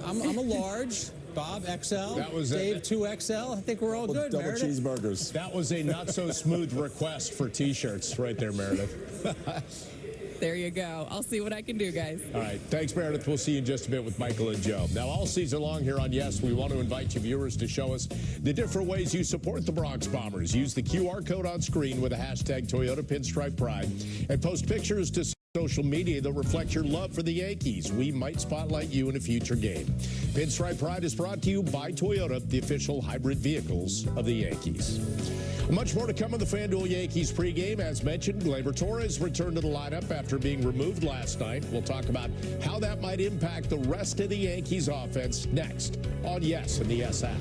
I'm a large. Bob, XL. That was Dave, 2XL. I think we're all good, Double Meredith. cheeseburgers. That was a not-so-smooth request for T-shirts right there, Meredith. There you go. I'll see what I can do, guys. All right. Thanks, Meredith. We'll see you in just a bit with Michael and Joe. Now, all season long here on Yes, we want to invite you viewers to show us the different ways you support the Bronx Bombers. Use the QR code on screen with the hashtag Toyota Pinstripe Pride and post pictures to social media that reflect your love for the Yankees. We might spotlight you in a future game. Pinstripe Pride is brought to you by Toyota, the official hybrid vehicles of the Yankees. Much more to come on the FanDuel Yankees pregame. As mentioned, Gleyber Torres returned to the lineup after being removed last night. We'll talk about how that might impact the rest of the Yankees offense next on Yes and the Yes app.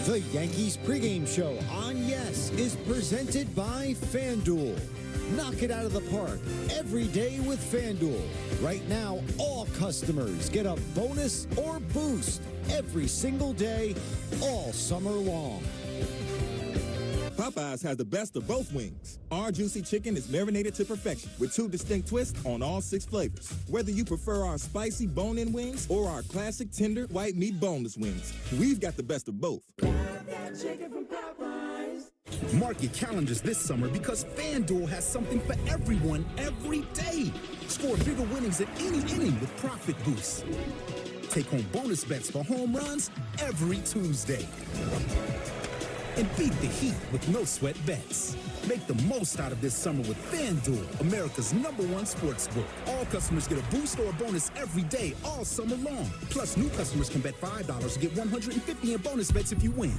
The Yankees pregame show on Yes is presented by FanDuel. Knock it out of the park every day with FanDuel. Right now, all customers get a bonus or boost every single day, all summer long. Popeyes has the best of both wings. Our juicy chicken is marinated to perfection with 2 distinct twists on all 6 flavors. Whether you prefer our spicy bone-in wings or our classic tender white meat boneless wings, we've got the best of both. Mark your calendars this summer because FanDuel has something for everyone every day. Score bigger winnings at any inning with profit boosts. Take home bonus bets for home runs every Tuesday. And beat the heat with no sweat bets. Make the most out of this summer with FanDuel, America's #1 sportsbook. All customers get a boost or a bonus every day, all summer long. Plus, new customers can bet $5 to get $150 in bonus bets if you win.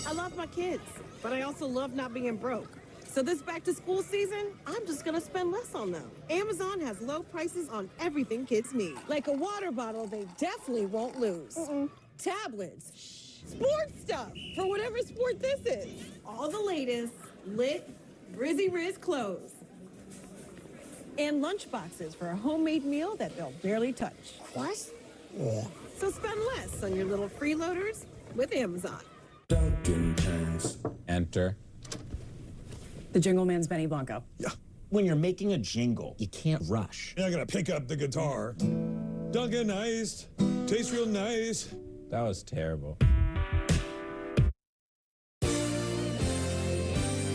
I love my kids, but I also love not being broke. So this back-to-school season, I'm just going to spend less on them. Amazon has low prices on everything kids need. Like a water bottle they definitely won't lose. Tablets. Sports stuff for whatever sport this is. All the latest lit, Rizzy Riz clothes, and lunch boxes for a homemade meal that they'll barely touch. What? Yeah. So spend less on your little freeloaders with Amazon. Dunkin' Pens. Enter. The Jingle Man's Benny Blanco. Yeah. When you're making a jingle, you can't rush. You're not going to pick up the guitar. Dunkin' iced. Tastes real nice. That was terrible.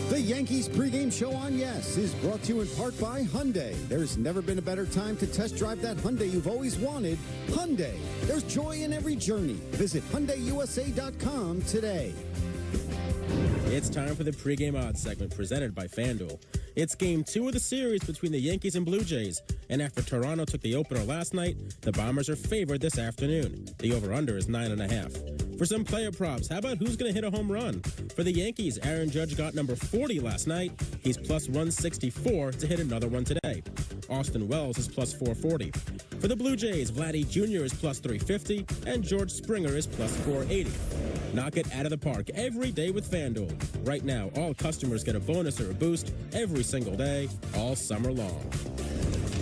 The Yankees pregame show on Yes is brought to you in part by Hyundai. There's never been a better time to test drive that Hyundai you've always wanted. Hyundai, there's joy in every journey. Visit HyundaiUSA.com today. It's time for the pregame odds segment presented by FanDuel. It's game 2 of the series between the Yankees and Blue Jays. And after Toronto took the opener last night, the Bombers are favored this afternoon. The over-under is 9.5. For some player props, how about who's going to hit a home run? For the Yankees, Aaron Judge got number 40 last night. He's plus 164 to hit another one today. Austin Wells is plus 440. For the Blue Jays, Vladdy Jr. is plus 350, and George Springer is plus 480. Knock it out of the park every day with FanDuel. Right now, all customers get a bonus or a boost every single day, all summer long.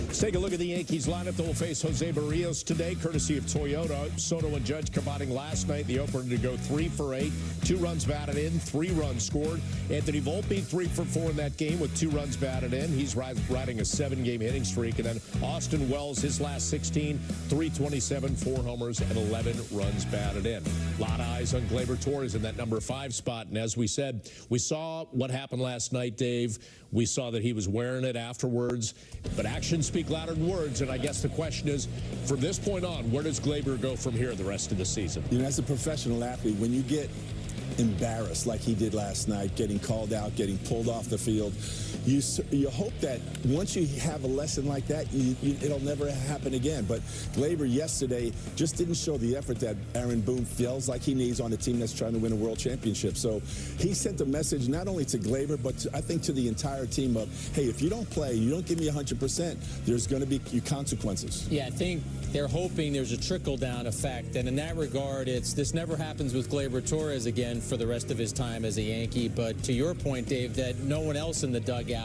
Let's take a look at the Yankees lineup. They'll face Jose Barrios today, courtesy of Toyota. Soto and Judge combining last night. The opener to go 3 for 8. 2 runs batted in, 3 runs scored. Anthony Volpe 3 for 4 in that game with 2 runs batted in. He's riding a 7-game hitting streak. And then Austin Wells, his last 16, 327, 4 homers, and 11 runs batted in. A lot of eyes on Gleyber Torres in that number 5 spot. And as we said, we saw what happened last night, Dave. We saw that he was wearing it afterwards. But actions speak louder than words, and I guess the question is, from this point on, where does Gleyber go from here the rest of the season? You know, as a professional athlete, when you get embarrassed like he did last night, getting called out, getting pulled off the field, you hope that once you have a lesson like that, it'll never happen again. But Gleyber yesterday just didn't show the effort that Aaron Boone feels like he needs on a team that's trying to win a world championship. So he sent a message not only to Gleyber, but I think to the entire team of, hey, if you don't play, you don't give me 100%, there's going to be consequences. Yeah, I think they're hoping there's a trickle-down effect. And in that regard, this never happens with Gleyber Torres again for the rest of his time as a Yankee. But to your point, Dave, that no one else in the dugout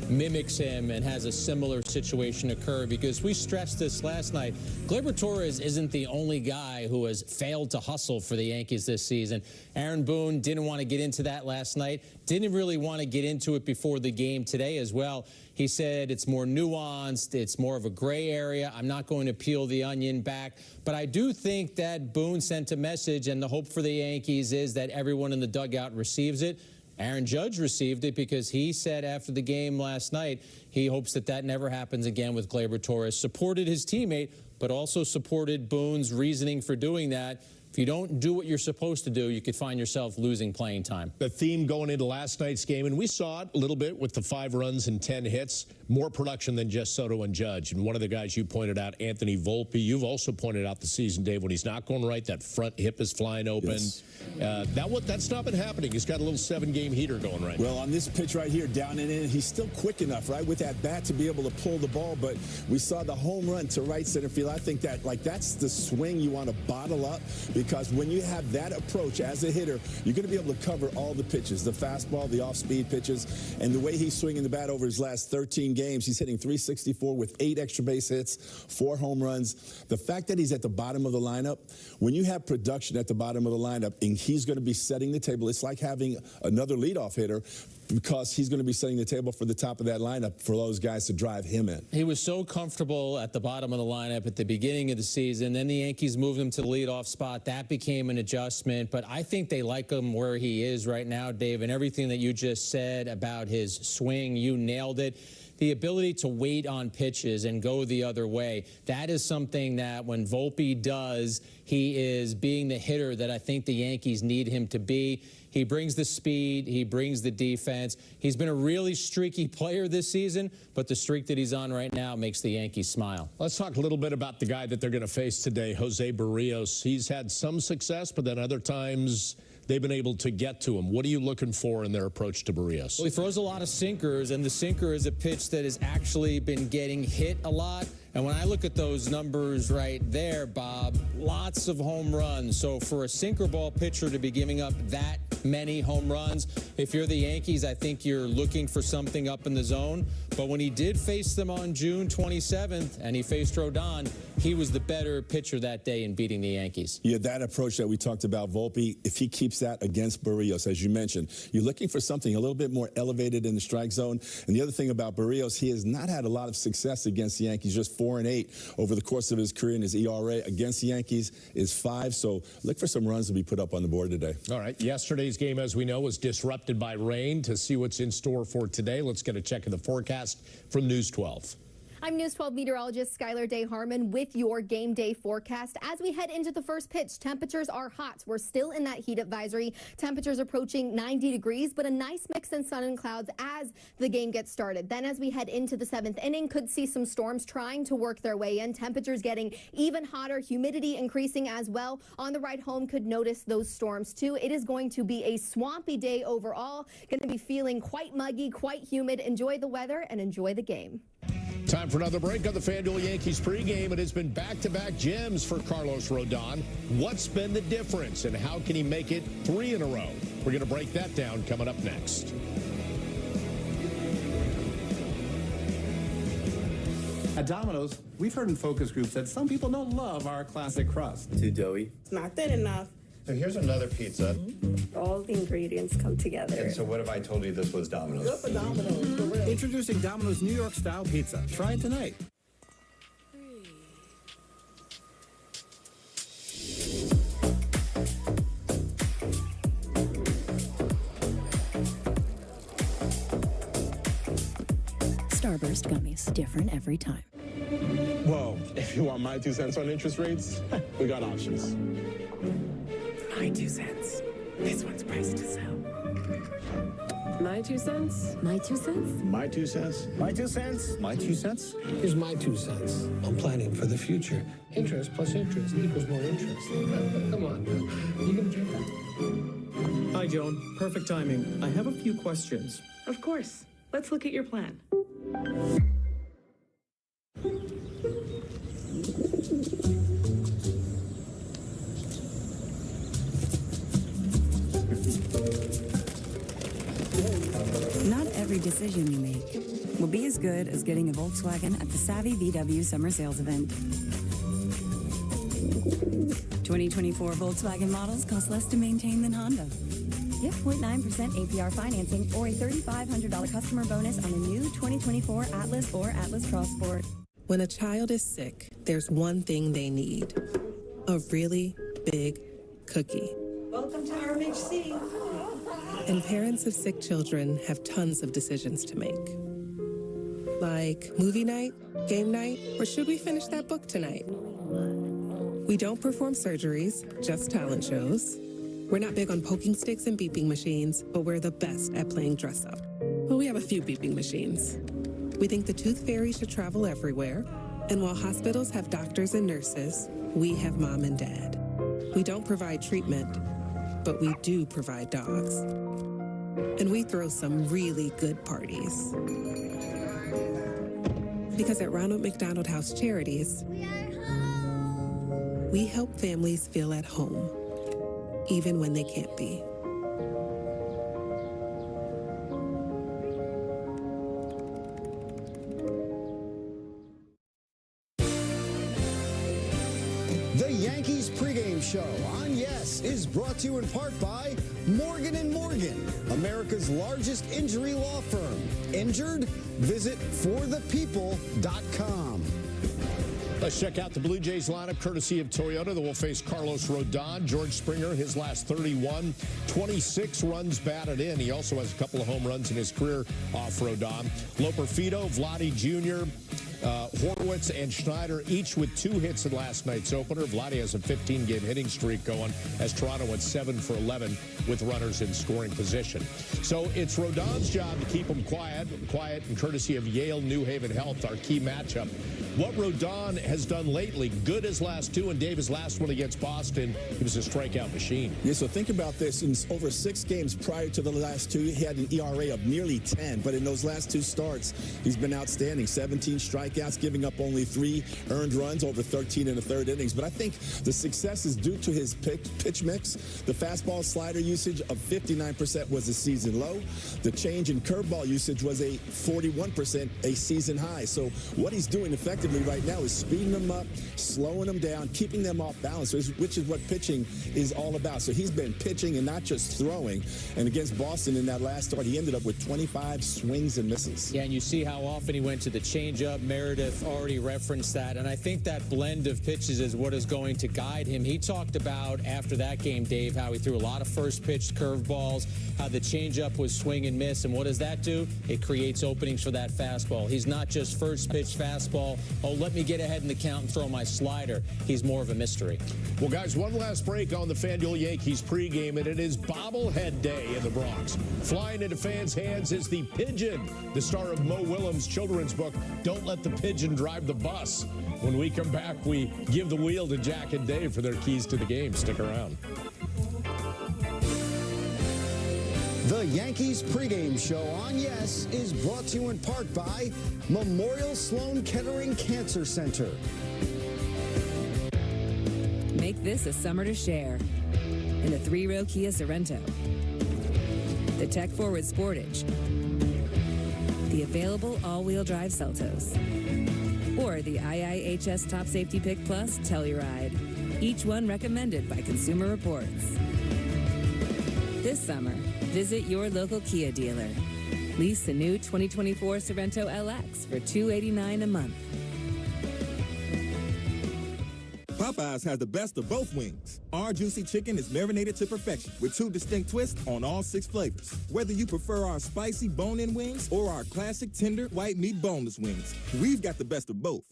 mimics him and has a similar situation occur, because we stressed this last night. Gleyber Torres isn't the only guy who has failed to hustle for the Yankees this season. Aaron Boone didn't want to get into that last night, didn't really want to get into it before the game today as well. He said it's more nuanced, it's more of a gray area. I'm not going to peel the onion back. But I do think that Boone sent a message, and the hope for the Yankees is that everyone in the dugout receives it. Aaron Judge received it because he said after the game last night he hopes that never happens again with Gleyber Torres. Supported his teammate, but also supported Boone's reasoning for doing that. If you don't do what you're supposed to do, you could find yourself losing playing time. The theme going into last night's game, and we saw it a little bit with the 5 runs and 10 hits, more production than just Soto and Judge. And one of the guys you pointed out, Anthony Volpe, you've also pointed out the season, Dave, when he's not going right, that front hip is flying open. Yes. That's not been happening. He's got a little 7-game heater going right now. Well, on this pitch right here, down and in, he's still quick enough, right, with that bat to be able to pull the ball. But we saw the home run to right center field. I think that's the swing you want to bottle up, because when you have that approach as a hitter, you're going to be able to cover all the pitches, the fastball, the off-speed pitches, and the way he's swinging the bat over his last 13 games, he's hitting .364 with 8 extra base hits, 4 home runs. The fact that he's at the bottom of the lineup, when you have production at the bottom of the lineup, and he's going to be setting the table, it's like having another leadoff hitter, because he's going to be setting the table for the top of that lineup for those guys to drive him in. He was so comfortable at the bottom of the lineup at the beginning of the season. Then the Yankees moved him to the leadoff spot. That became an adjustment. But I think they like him where he is right now, Dave. And everything that you just said about his swing, you nailed it. The ability to wait on pitches and go the other way, that is something that when Volpe does, he is being the hitter that I think the Yankees need him to be. He brings the speed. He brings the defense. He's been a really streaky player this season, but the streak that he's on right now makes the Yankees smile. Let's talk a little bit about the guy that they're going to face today, Jose Barrios. He's had some success, but then other times they've been able to get to him. What are you looking for in their approach to Barrios? Well, he throws a lot of sinkers, and the sinker is a pitch that has actually been getting hit a lot. And when I look at those numbers right there, Bob, lots of home runs. So for a sinker ball pitcher to be giving up that many home runs. If you're the Yankees, I think you're looking for something up in the zone. But when he did face them on June 27th and he faced Rodon, he was the better pitcher that day in beating the Yankees. Yeah, that approach that we talked about, Volpe, if he keeps that against Barrios, as you mentioned, you're looking for something a little bit more elevated in the strike zone. And the other thing about Barrios, he has not had a lot of success against the Yankees, just 4-8 over the course of his career, and his ERA against the Yankees is 5. So look for some runs to be put up on the board today. All right, yesterday's game, as we know, was disrupted by rain. To see what's in store for today, let's get a check of the forecast from News 12. I'm News 12 meteorologist Skylar Day-Harmon with your game day forecast. As we head into the first pitch, temperatures are hot. We're still in that heat advisory. Temperatures approaching 90 degrees, but a nice mix in sun and clouds as the game gets started. Then as we head into the 7th inning, could see some storms trying to work their way in. Temperatures getting even hotter, humidity increasing as well. On the ride home, could notice those storms too. It is going to be a swampy day overall. Going to be feeling quite muggy, quite humid. Enjoy the weather and enjoy the game. Time for another break on the FanDuel Yankees pregame. It has been back-to-back gems for Carlos Rodon. What's been the difference, and how can he make it 3 in a row? We're going to break that down coming up next. At Domino's, we've heard in focus groups that some people don't love our classic crust. Too doughy. It's not thin enough. So here's another pizza. All the ingredients come together. And so what if I told you this was Domino's? Good for Domino's, for real. Introducing Domino's New York style pizza. Try it tonight. Starburst gummies, different every time. Whoa, if you want my 2 cents on interest rates, we got options. My 2 cents. This one's priced to sell. My 2 cents? My 2 cents? My 2 cents? My 2 cents? My 2 cents? Here's my 2 cents. I'm planning for the future. Interest plus interest equals more interest. Come on, now. You gonna drink that? Hi, Joan. Perfect timing. I have a few questions. Of course. Let's look at your plan. Not every decision you make will be as good as getting a Volkswagen at the Savvy VW Summer Sales Event. 2024 Volkswagen models cost less to maintain than Honda. Get 0.9% APR financing or a $3,500 customer bonus on a new 2024 Atlas or Atlas Cross Sport. When a child is sick, there's one thing they need. A really big cookie. Welcome to RMHC. And parents of sick children have tons of decisions to make. Like movie night, game night, or should we finish that book tonight? We don't perform surgeries, just talent shows. We're not big on poking sticks and beeping machines, but we're the best at playing dress up. Well, we have a few beeping machines. We think the tooth fairy should travel everywhere. And while hospitals have doctors and nurses, we have mom and dad. We don't provide treatment, but we do provide dogs. And we throw some really good parties. Because at Ronald McDonald House Charities, we help families feel at home, even when they can't be. The Yankees pregame show on Yes is brought to you in part by Morgan & Morgan, America's largest injury law firm. Injured? Visit forthepeople.com. Let's check out the Blue Jays lineup courtesy of Toyota that will face Carlos Rodon. George Springer, his last 31, 26 runs batted in. He also has a couple of home runs in his career off Rodon. Loperfido, Vladdy Jr., Horwitz and Schneider, each with 2 hits in last night's opener. Vladdy has a 15-game hitting streak going as Toronto went 7 for 11 with runners in scoring position. So it's Rodon's job to keep them quiet and courtesy of Yale New Haven Health, our key matchup. What Rodon has done lately, good his last 2, and Dave, his last one against Boston, he was a strikeout machine. Yeah, so think about this. In over 6 games prior to the last 2, he had an ERA of nearly 10. But in those last 2 starts, he's been outstanding. 17 strikeouts, giving up only 3 earned runs over 13 in the 3rd innings. But I think the success is due to his pitch mix, the fastball slider usage of 59% was a season low. The change in curveball usage was a 41%, a season high. So what he's doing effectively right now is speeding them up, slowing them down, keeping them off balance, which is what pitching is all about. So he's been pitching and not just throwing. And against Boston in that last start, he ended up with 25 swings and misses. Yeah, and you see how often he went to the changeup. Meredith already referenced that, and I think that blend of pitches is what is going to guide him. He talked about after that game, Dave, how he threw a lot of first pitch curveballs, how the changeup was swing and miss, and what does that do? It creates openings for that fastball. He's not just first pitch fastball, oh, let me get ahead in the count and throw my slider. He's more of a mystery. Well, guys, one last break on the FanDuel Yankees pregame, and it is bobblehead day in the Bronx. Flying into fans' hands is the Pigeon, the star of Mo Willems' children's book, Don't Let the Pigeon Drive the Bus. When we come back, we give the wheel to Jack and Dave for their keys to the game. Stick around. The Yankees pregame show on Yes is brought to you in part by Memorial Sloan Kettering Cancer Center. Make this a summer to share in the 3-row Kia Sorento, the tech-forward Sportage, the available all-wheel drive Seltos, or the IIHS Top Safety Pick Plus Telluride, each one recommended by Consumer Reports. This summer, visit your local Kia dealer. Lease the new 2024 Sorento LX for $289 a month. Popeyes has the best of both wings. Our juicy chicken is marinated to perfection with 2 distinct twists on all 6 flavors. Whether you prefer our spicy bone-in wings or our classic tender white meat boneless wings, we've got the best of both.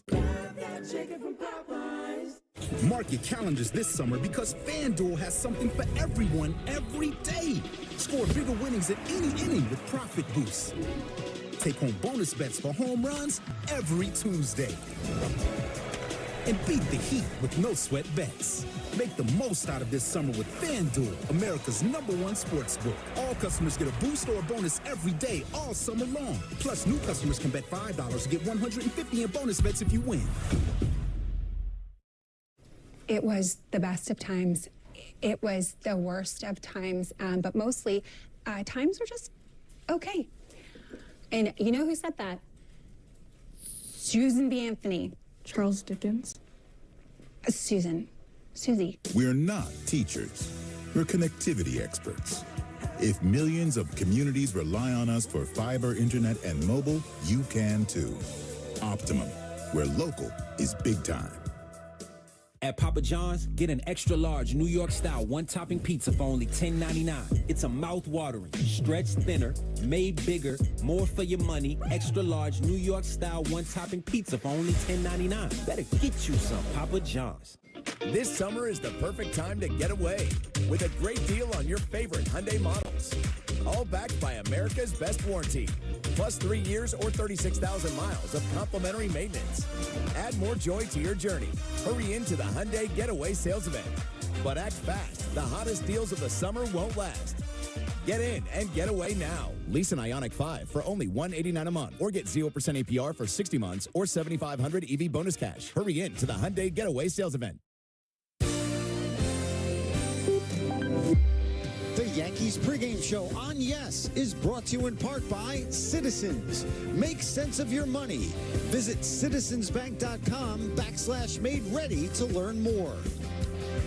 Mark your calendars this summer because FanDuel has something for everyone every day. Score bigger winnings in any inning with profit boosts. Take home bonus bets for home runs every Tuesday. And beat the heat with no sweat bets. Make the most out of this summer with FanDuel, America's #1 sportsbook. All customers get a boost or a bonus every day, all summer long. Plus, new customers can bet $5 to get $150 in bonus bets if you win. It was the best of times. It was the worst of times, but mostly times were just okay. And you know who said that? Susan B. Anthony. Charles Dickens. Susie. We're not teachers. We're connectivity experts. If millions of communities rely on us for fiber, internet, and mobile, you can too. Optimum, where local is big time. At Papa John's, get an extra large New York style 1-topping pizza for only $10.99. It's a mouth-watering, stretched thinner, made bigger, more for your money, extra large New York style 1-topping pizza for only $10.99. Better get you some Papa John's. This summer is the perfect time to get away with a great deal on your favorite Hyundai models. All backed by America's best warranty. Plus 3 years or 36,000 miles of complimentary maintenance. Add more joy to your journey. Hurry into the Hyundai Getaway Sales Event. But act fast. The hottest deals of the summer won't last. Get in and get away now. Lease an Ioniq 5 for only $189 a month or get 0% APR for 60 months or $7,500 EV bonus cash. Hurry in to the Hyundai Getaway Sales Event. The Yankees pregame show on Yes is brought to you in part by Citizens. Make sense of your money. Visit citizensbank.com/made ready to learn more.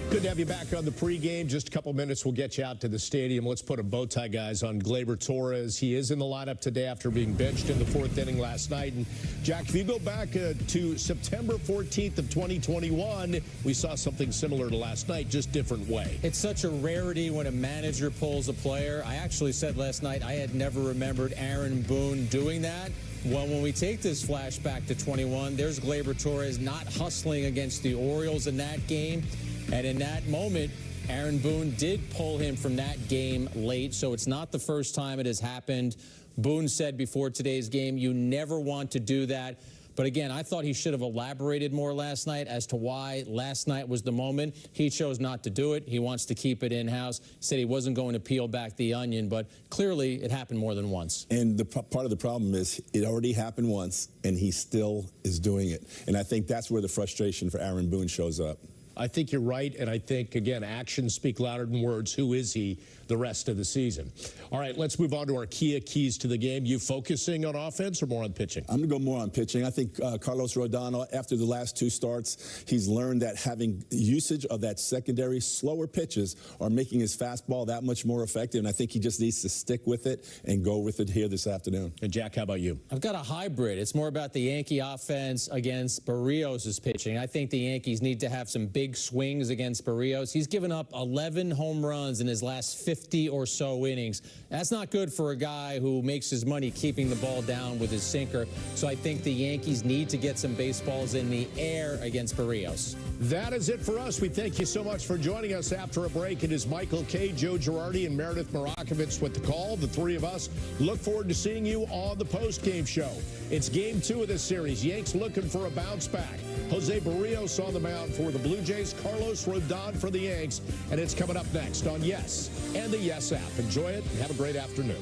Good to have you back on the pregame. Just a couple minutes, we'll get you out to the stadium. Let's put a bow tie, guys, on Gleyber Torres. He is in the lineup today after being benched in the 4th inning last night. And, Jack, if you go back to September 14th of 2021, we saw something similar to last night, just different way. It's such a rarity when a manager pulls a player. I actually said last night I had never remembered Aaron Boone doing that. Well, when we take this flashback to 21, there's Gleyber Torres not hustling against the Orioles in that game. And in that moment, Aaron Boone did pull him from that game late, so it's not the first time it has happened. Boone said before today's game, you never want to do that. But again, I thought he should have elaborated more last night as to why last night was the moment. He chose not to do it. He wants to keep it in-house. Said he wasn't going to peel back the onion, but clearly it happened more than once. And the part of the problem is it already happened once, and he still is doing it. And I think that's where the frustration for Aaron Boone shows up. I think you're right, and I think, again, actions speak louder than words. Who is he the rest of the season? All right, let's move on to our keys to the game. You focusing on offense or more on pitching? I'm going to go more on pitching. I think Carlos Rodon, after the last two starts, he's learned that having usage of that secondary, slower pitches are making his fastball that much more effective, and I think he just needs to stick with it and go with it here this afternoon. And, Jack, how about you? I've got a hybrid. It's more about the Yankee offense against Barrios' pitching. I think the Yankees need to have some big swings against Barrios. He's given up 11 home runs in his last 50 or so innings. That's not good for a guy who makes his money keeping the ball down with his sinker. So I think the Yankees need to get some baseballs in the air against Barrios. That is it for us. We thank you so much for joining us after a break. It is Michael K., Joe Girardi, and Meredith Marakovitz with the call. The three of us look forward to seeing you on the post-game show. It's Game 2 of this series. Yanks looking for a bounce back. Jose Barrios on the mound for the Blue Jays, Carlos Rodon for the Yanks, and it's coming up next on Yes and the Yes app. Enjoy it and have a great afternoon.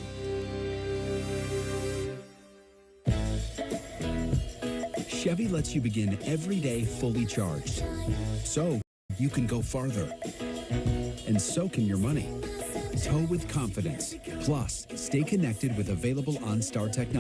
Chevy lets you begin every day fully charged, so you can go farther. And so can your money. Tow with confidence. Plus, stay connected with available OnStar technology.